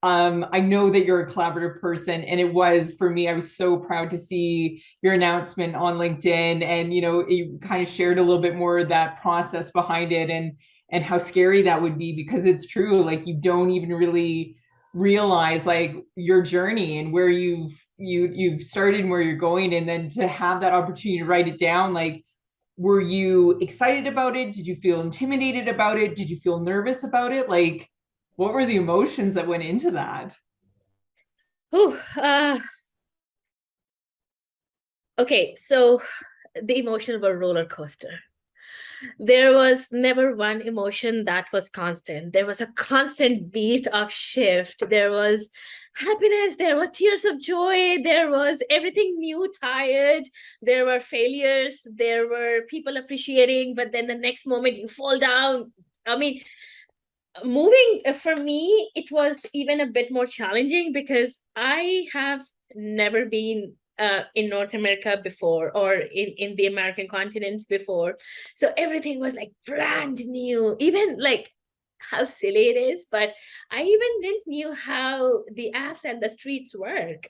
I know that you're a collaborative person, and it was for me. I was so proud to see your announcement on LinkedIn, and you kind of shared a little bit more of that process behind it, and how scary that would be because it's true. Like you don't even really realize like your journey and where you've started and where you're going, and then to have that opportunity to write it down. Like, were you excited about it? Did you feel intimidated about it? Did you feel nervous about it? Like, what were the emotions that went into that? Ooh, okay, so the emotions were roller coaster. There was never one emotion that was constant. There was a constant beat of shift. There was happiness, there was tears of joy, there was everything new, tired, there were failures, there were people appreciating, but then the next moment you fall down. I mean, moving for me, it was even a bit more challenging because I have never been in North America before or in the American continents before. So everything was like brand new, even like how silly it is, but I even didn't knew how the apps and the streets work.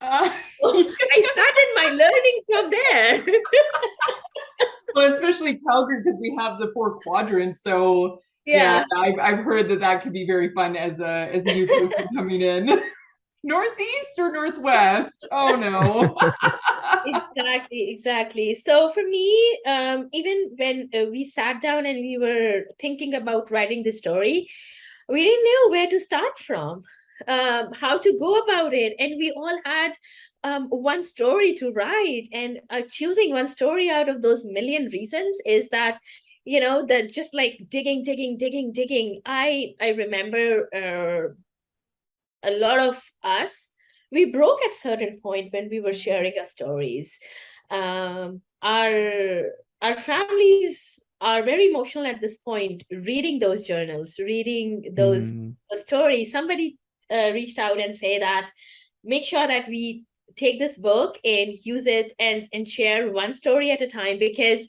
Uh, So I started my learning from there. well, especially Calgary because we have the four quadrants. So yeah, Yeah. I've heard that that could be very fun as a new person coming in. Northeast or northwest? Oh no. Exactly, exactly. So for me, even when we sat down and we were thinking about writing the story, we didn't know where to start from, how to go about it, and we all had one story to write. And choosing one story out of those million reasons is that, that just like digging, digging, digging, digging. I remember a lot of us, we broke at certain point when we were sharing our stories. Um, our our families are very emotional at this point, reading those journals, reading those Mm, stories. Somebody reached out and say that make sure that we take this book and use it and share one story at a time, because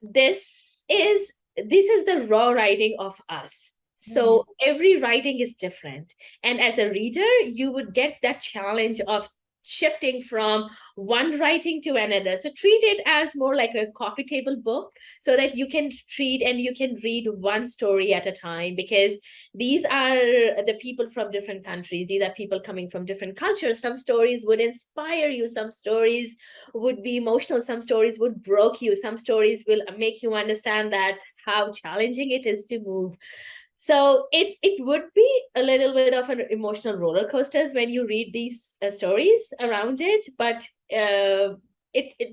this is the raw writing of us. So every writing is different, and as a reader you would get that challenge of shifting from one writing to another. So treat it as more like a coffee table book, so that you can treat and you can read one story at a time, because these are the people from different countries, these are people coming from different cultures. Some stories would inspire you, some stories would be emotional, some stories would broke you, some stories will make you understand that how challenging it is to move. So it would be a little bit of an emotional roller coasters when you read these stories around it, but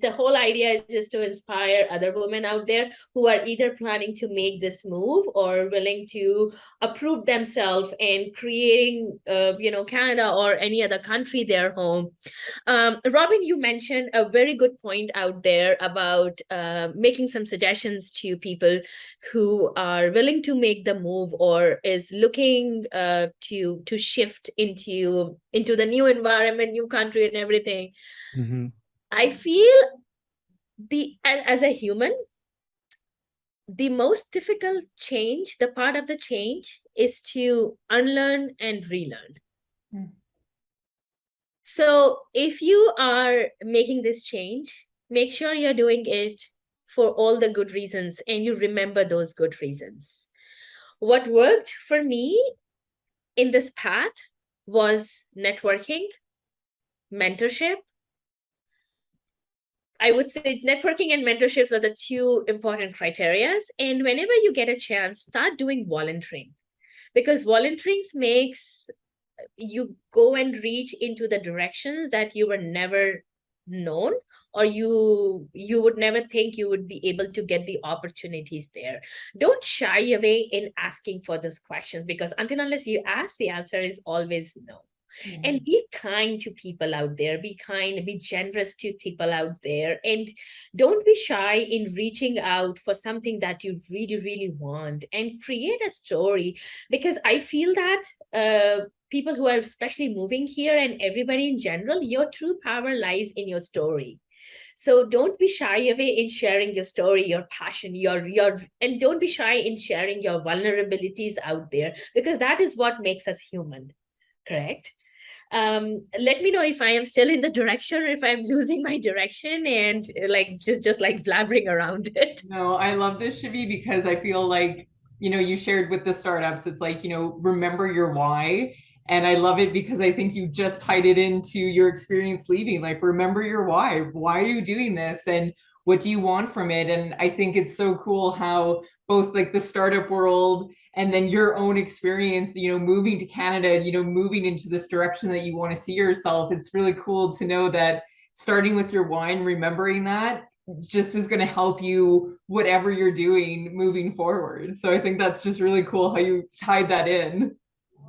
the whole idea is just to inspire other women out there who are either planning to make this move or willing to uproot themselves and creating Canada or any other country their home. Robin, you mentioned a very good point out there about making some suggestions to people who are willing to make the move or is looking to shift into the new environment, new country, and everything. mhm, I feel as a human, the most difficult change, the part of the change, is to unlearn and relearn. So if you are making this change, make sure you're doing it for all the good reasons and you remember those good reasons. What worked for me in this path was networking, mentorship. I would say networking and mentorships are the two important criterias. And whenever you get a chance, start doing volunteering, because volunteering makes you go and reach into the directions that you were never known, or you would never think you would be able to get the opportunities there. Don't shy away in asking for those questions, because until unless you ask, the answer is always no. And be kind to people out there, be kind, be generous to people out there, and don't be shy in reaching out for something that you really really want, and create a story. Because I feel that people who are especially moving here and everybody in general, your true power lies in your story. So don't be shy away in sharing your story, your passion, your and don't be shy in sharing your vulnerabilities out there, because that is what makes us human. Correct? Let me know if I am still in the direction or if I'm losing my direction and like just like blabbering around it. No, I love this, Shivi, because I feel like, you shared with the startups, it's like, remember your why. And I love it because I think you just tied it into your experience leaving. Like, remember your why. Why are you doing this? And what do you want from it? And I think it's so cool how both like the startup world and then your own experience, moving to Canada, moving into this direction that you want to see yourself. It's really cool to know that starting with your why and remembering that just is going to help you whatever you're doing moving forward. So I think that's just really cool how you tied that in.